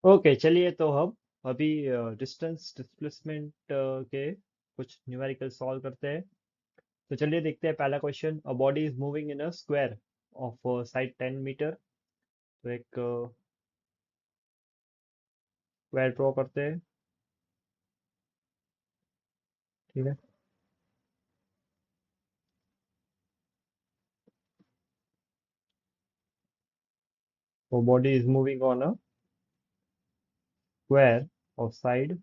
Okay, चलिए तो हम अभी डिस्टेंस डिस्प्लेसमेंट के कुछ न्यूमेरिकल सॉल्व करते हैं। तो चलिए देखते हैं पहला question. A body is moving in a square of side 10 metre. तो एक स्क्वायर ड्रॉ करते हैं। ठीक है। वो body is moving on a square of side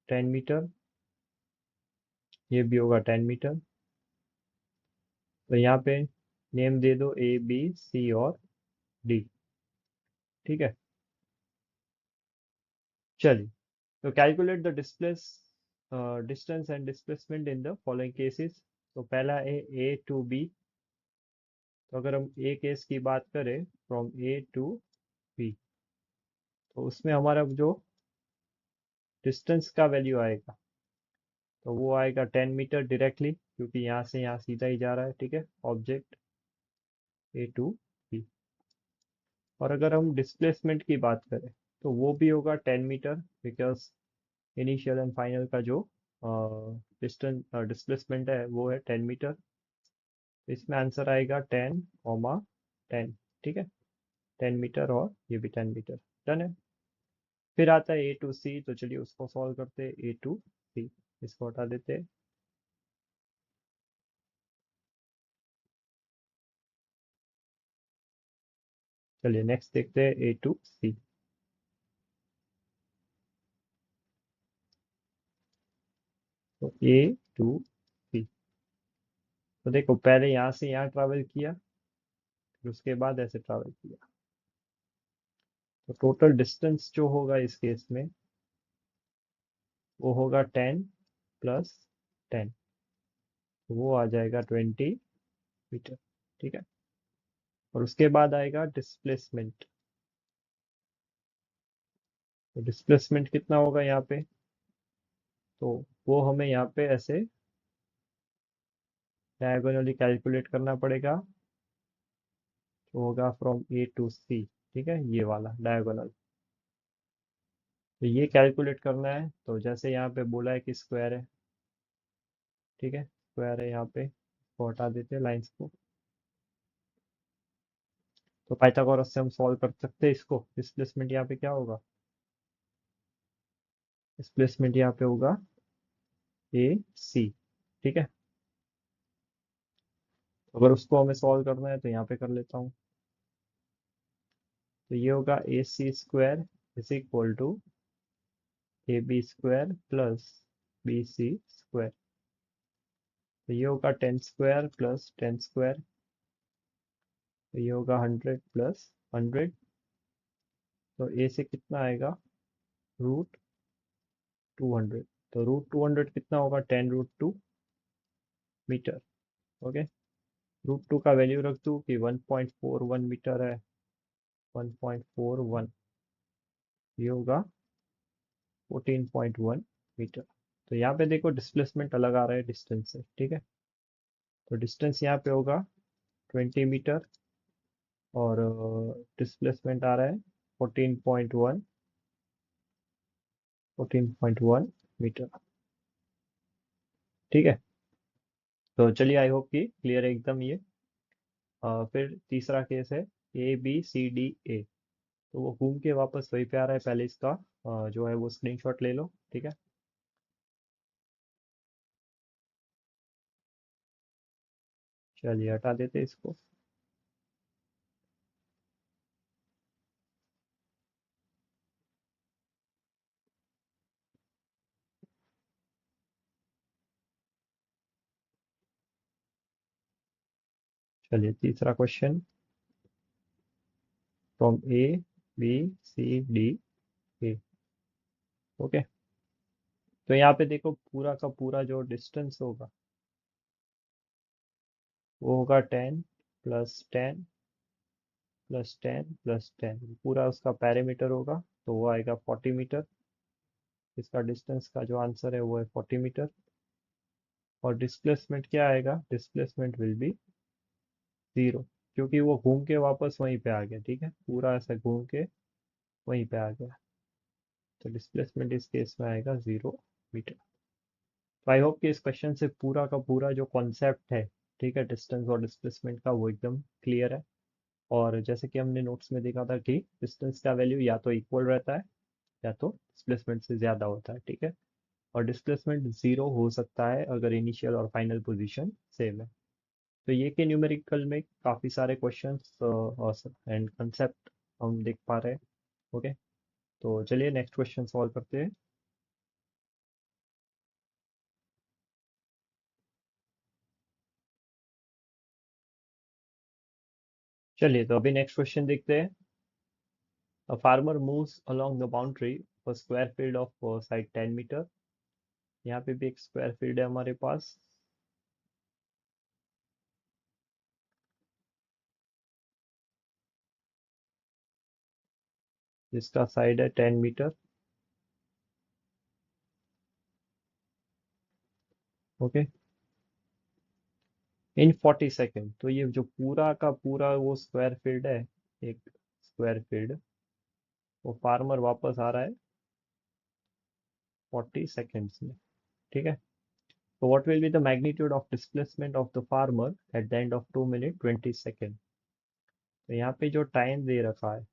10 metre. ये भी होगा 10 मीटर। तो यहाँ पे नेम दे दो ए बी सी और डी। ठीक है। चलिए, तो calculate the distance and displacement in the following cases. तो पहला है ए टू बी। तो अगर हम ए केस की बात करें, फ्रॉम ए टू बी, तो उसमें हमारा जो डिस्टेंस का वैल्यू आएगा, तो वो आएगा 10 मीटर डायरेक्टली, क्योंकि यहाँ से यहाँ सीधा ही जा रहा है। ठीक है, ऑब्जेक्ट ए टू बी। और अगर हम डिस्प्लेसमेंट की बात करें, तो वो भी होगा 10 metre, because initial and final का जो डिस्टेंस डिस्प्लेसमेंट है वो है 10 मीटर। तो इसमें आंसर आएगा 10, 10। ठीक है, 10 मीटर और ये भी 10 मीटर। डन है। फिर आता है ए टू सी। तो चलिए उसको सॉल्व करते हैं। ए टू सी, इसको हटा देते हैं। चलिए नेक्स्ट देखते हैं ए टू सी। तो ए टू सी, तो देखो पहले यहाँ से यहाँ ट्रैवल किया, फिर उसके बाद ऐसे ट्रैवल किया। तो टोटल डिस्टेंस जो होगा इस केस में, वो होगा 10 + 10। तो वो आ जाएगा 20 मीटर। ठीक है। और उसके बाद आएगा डिस्प्लेसमेंट। तो डिस्प्लेसमेंट कितना होगा यहाँ पे, तो वो हमें यहाँ पे ऐसे डायगोनली कैलकुलेट करना पड़ेगा। तो होगा फ्रॉम ए टू सी। ठीक है, ये वाला डायगोनल। तो ये कैलकुलेट करना है। तो जैसे यहाँ पे बोला है कि स्क्वायर है। ठीक है, स्क्वायर है यहाँ पे, इसको हटा देते हैं लाइंस को। तो पाइथागोरस से हम सॉल्व कर सकते हैं इसको। डिस्प्लेसमेंट यहाँ पे क्या होगा, डिस्प्लेसमेंट यहाँ पे होगा ए सी। ठीक है। अगर उसको हमें सॉल्व करना है तो यहाँ पे कर लेता हूँ। तो ये होगा A C square is equal to A B square plus B C square. तो ये होगा 10 स्क्वायर प्लस 10 स्क्वायर। तो ये होगा 100 + 100। तो ए से कितना आएगा, √200। तो √200 कितना होगा, 10√2 मीटर। ओके। √2 का वैल्यू रख दूँ कि 1.41 मीटर है। 1.41, ये होगा 14.1 मीटर। तो यहाँ पे देखो डिस्प्लेसमेंट अलग आ रहा है डिस्टेंस से। ठीक है। तो डिस्टेंस यहाँ पे होगा 20 मीटर, और डिस्प्लेसमेंट आ रहा है 14.1, 14.1 मीटर। ठीक है। तो चलिए, आई होप कि क्लियर है एकदम ये। फिर तीसरा केस है ए बी सी डी ए। तो वो घूम के वापस वहीं पे आ रहा है। पहले इसका जो है वो स्क्रीनशॉट ले लो। ठीक है। चलिए हटा देते हैं इसको। चलिए तीसरा question, from A B C D A. Okay. तो यहाँ पे देखो पूरा का पूरा जो डिस्टेंस होगा, वो होगा 10 + 10 + 10 + 10। पूरा उसका पैरामीटर होगा, तो वो आएगा 40 मीटर। इसका डिस्टेंस का जो आंसर है वो है 40 मीटर। और डिस्प्लेसमेंट क्या आएगा, डिस्प्लेसमेंट विल बी 0, क्योंकि वो घूम के वापस वहीं पे आ गया। ठीक है, पूरा ऐसा घूम के वहीं पे आ गया, तो डिस्प्लेसमेंट इस केस में आएगा 0 मीटर। तो आई होप कि इस क्वेश्चन से पूरा का पूरा जो कॉन्सेप्ट है, ठीक है, डिस्टेंस और डिस्प्लेसमेंट का, वो एकदम क्लियर है। और जैसे कि हमने नोट्स में देखा था कि डिस्टेंस का वैल्यू या तो इक्वल रहता है या तो डिस्प्लेसमेंट से ज़्यादा होता है, ठीक है। और डिस्प्लेसमेंट ज़ीरो हो सकता है अगर इनिशियल और फाइनल पोजीशन सेम है। तो ये के न्यूमेरिकल में काफ़ी सारे क्वेश्चंस एंड कंसेप्ट हम देख पा रहे हैं। ओके, तो चलिए नेक्स्ट क्वेश्चन सॉल्व करते हैं। चलिए तो अभी नेक्स्ट क्वेश्चन देखते हैं। A farmer moves along the boundary of a square field of side 10 metre. यहाँ पे भी एक स्क्वायर फील्ड है हमारे पास, जिसका साइड है 10 मीटर। ओके, इन 40 सेकेंड। तो ये जो पूरा का पूरा वो स्क्वायर फील्ड है, एक स्क्वायर फील्ड, वो फार्मर वापस आ रहा है 40 सेकेंड्स में, ठीक है। तो what will be the magnitude of displacement of the farmer at the end of 2 minute 20 second. तो यहाँ पे जो टाइम दे रखा है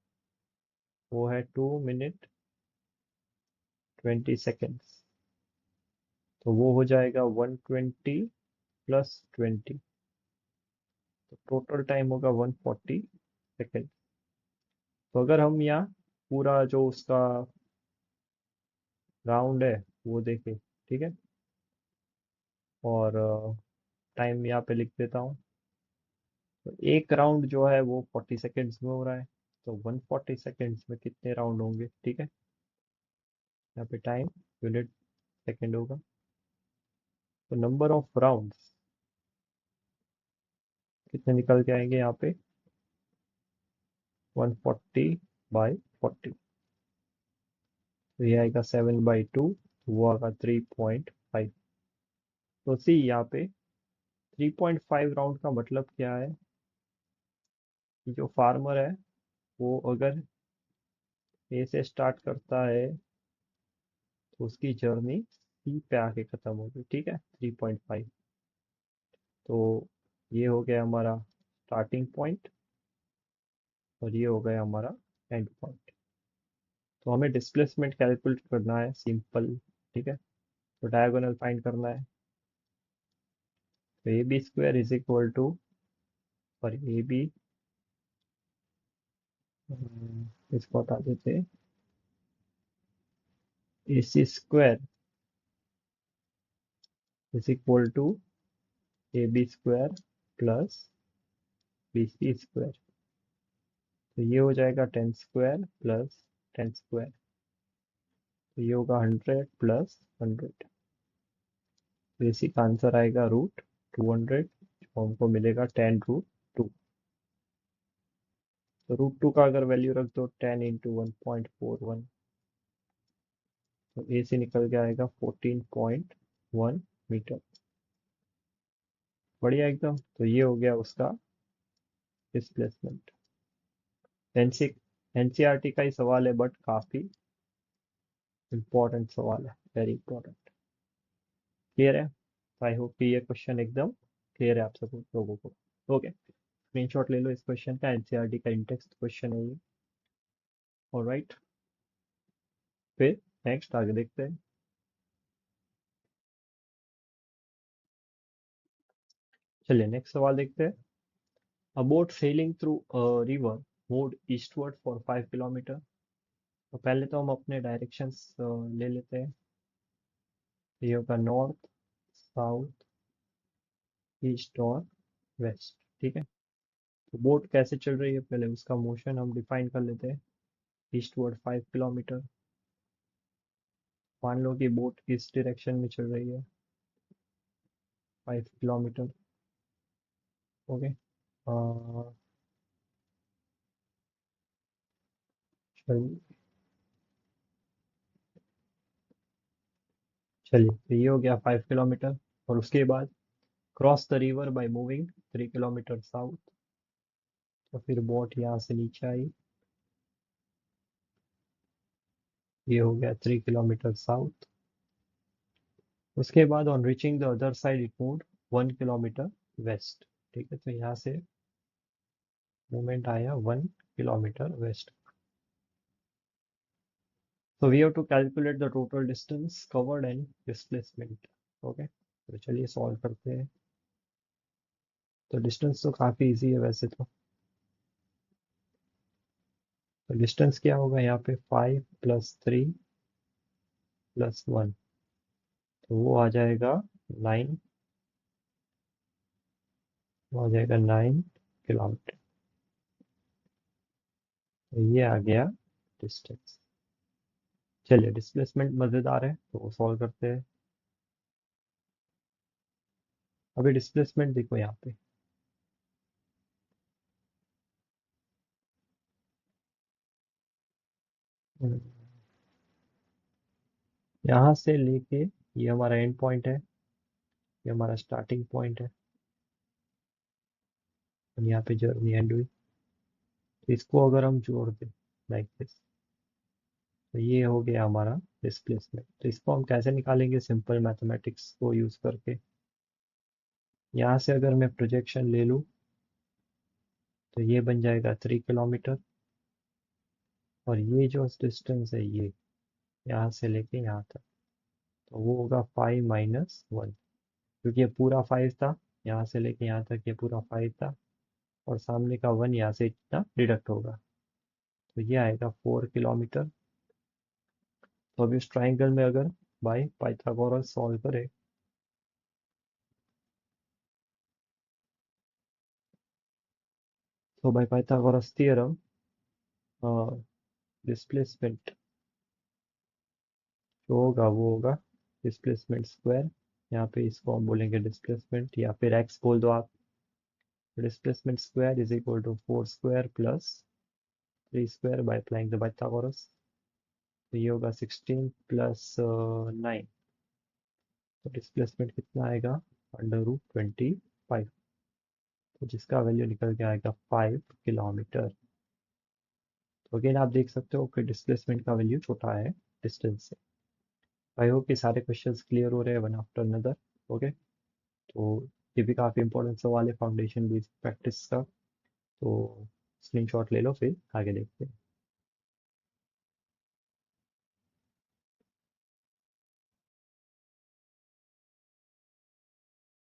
वो है 2 मिनट 20 सेकेंड्स। तो वो हो जाएगा 120 + 20, तो टोटल टाइम होगा 140 सेकेंड। तो अगर हम यहाँ पूरा जो उसका राउंड है वो देखें, ठीक है, और टाइम यहाँ पे लिख देता हूँ। तो एक राउंड जो है वो 40 सेकेंड्स में हो रहा है, तो 140 सेकेंड्स में कितने राउंड होंगे, ठीक है। यहाँ पे टाइम यूनिट सेकेंड होगा। तो नंबर ऑफ राउंड्स कितने निकल के आएंगे यहाँ पे, 140/40। तो ये आएगा 7/2, वो आएगा 3.5। तो सी यहाँ पे 3.5 राउंड का मतलब क्या है कि जो फार्मर है वो अगर ए से स्टार्ट करता है तो उसकी जर्नी सी पे आके खत्म होगी, ठीक है, 3.5। तो ये हो गया हमारा स्टार्टिंग पॉइंट और ये हो गया हमारा एंड पॉइंट। तो हमें डिस्प्लेसमेंट कैलकुलेट करना है, सिंपल, ठीक है। तो डायगोनल फाइंड करना है। तो A B square is equal to, और ए बी, इसको बता देते हैं, A C square is equal to A B square plus B C square. तो ये हो जाएगा 10 स्क्वायर प्लस 10 स्क्वायर। तो ये होगा 100 + 100। तो इसी का आंसर आएगा √200, जो हमको मिलेगा 10√2। तो √2 का अगर वैल्यू रख दो 10 × 1.41, तो ए से निकल के आएगा 14.1 मीटर। बढ़िया एकदम। तो ये हो गया उसका डिस्प्लेसमेंट। एनसी एनसीईआरटी का ही सवाल है, बट काफी इंपॉर्टेंट सवाल है, वेरी इंपॉर्टेंट। क्लियर है? आई होप कि ये क्वेश्चन एकदम क्लियर है आप सब लोगों को। ओके, स्क्रीनशॉट ले लो इस क्वेश्चन का, एनसीईआरटी का इंटेक्स्ट क्वेश्चन है ये। ऑलराइट, फिर नेक्स्ट आगे देखते हैं। चलिए नेक्स्ट सवाल देखते हैं। अ boat selling through a river moved eastward for 5 kilometre. तो पहले तो हम अपने डायरेक्शंस ले लेते हैं। ये होगा नॉर्थ, साउथ, ईस्ट और वेस्ट, ठीक है। तो बोट कैसे चल रही है, पहले उसका मोशन हम डिफाइन कर लेते हैं। Eastward 5 kilometre. मान लो कि बोट इस डायरेक्शन में चल रही है 5 किलोमीटर। ओके, चलिए चलिए, तो ये हो गया 5 किलोमीटर। और उसके बाद cross the river by moving 3 kilometre south. तो फिर बोट यहाँ से नीचे आई ये हो गया 3 किलोमीटर साउथ। उसके बाद on reaching the other side it move 1 kilometre west. ठीक है, तो यहाँ से मूवमेंट आया 1 kilometre west. So we have to calculate the total distance covered and displacement. Okay, तो चलिए सॉल्व करते हैं। तो डिस्टेंस तो काफ़ी इजी है वैसे तो डिस्टेंस क्या होगा यहाँ पे 5 + 3 + 1, तो वो आ जाएगा 9, वो आ जाएगा 9 किलोमीटर। तो ये आ गया डिस्टेंस। चलिए डिस्प्लेसमेंट मज़ेदार है तो वो सॉल्व करते हैं। अभी डिस्प्लेसमेंट देखो यहाँ पे, हम्म, यहाँ से लेके ये हमारा एंड पॉइंट है, ये हमारा स्टार्टिंग पॉइंट है, और यहाँ पे जर्नी एंड हुई। तो इसको अगर हम जोड़ दें लाइक दिस, तो ये हो गया हमारा डिस्प्लेसमेंट। तो इसको हम कैसे निकालेंगे, सिंपल मैथमेटिक्स को यूज करके। यहाँ से अगर मैं प्रोजेक्शन ले लूँ तो ये बन जाएगा 3 किलोमीटर, और ये जो डिस्टेंस है ये यहाँ से लेके यहाँ तक, तो वो होगा 5 - 1, क्योंकि ये पूरा 5 था, यहाँ से लेके यहाँ तक ये पूरा 5 था, और सामने का 1 यहाँ से इतना डिडक्ट होगा, तो ये आएगा 4 किलोमीटर। तो अब इस ट्राइंगल में अगर बाय पाइथागोरस सॉल्व करें, तो बाय पाइथागोरस थियरम डिस्प्लेसमेंट जो होगा वो होगा डिस्प्लेसमेंट स्क्वायर। यहाँ पे इसको हम बोलेंगे डिस्प्लेसमेंट, या फिर एक्स बोल दो आप। Displacement square is equal to 4 square plus 3 square by applying the Pythagoras. तो ये होगा 16 + 9, तो डिस्प्लेसमेंट कितना आएगा, √25, तो जिसका वैल्यू निकल के आएगा 5 किलोमीटर। तो अगेन आप देख सकते हो कि डिस्प्लेसमेंट का वैल्यू छोटा है डिस्टेंस से। आई होप कि सारे क्वेश्चंस क्लियर हो रहे हैं वन आफ्टर अनदर। ओके, तो ये भी काफ़ी इंपॉर्टेंट सवाल है फाउंडेशन बेस्ड प्रैक्टिस का, तो स्क्रीनशॉट ले लो फिर आगे देखते हैं।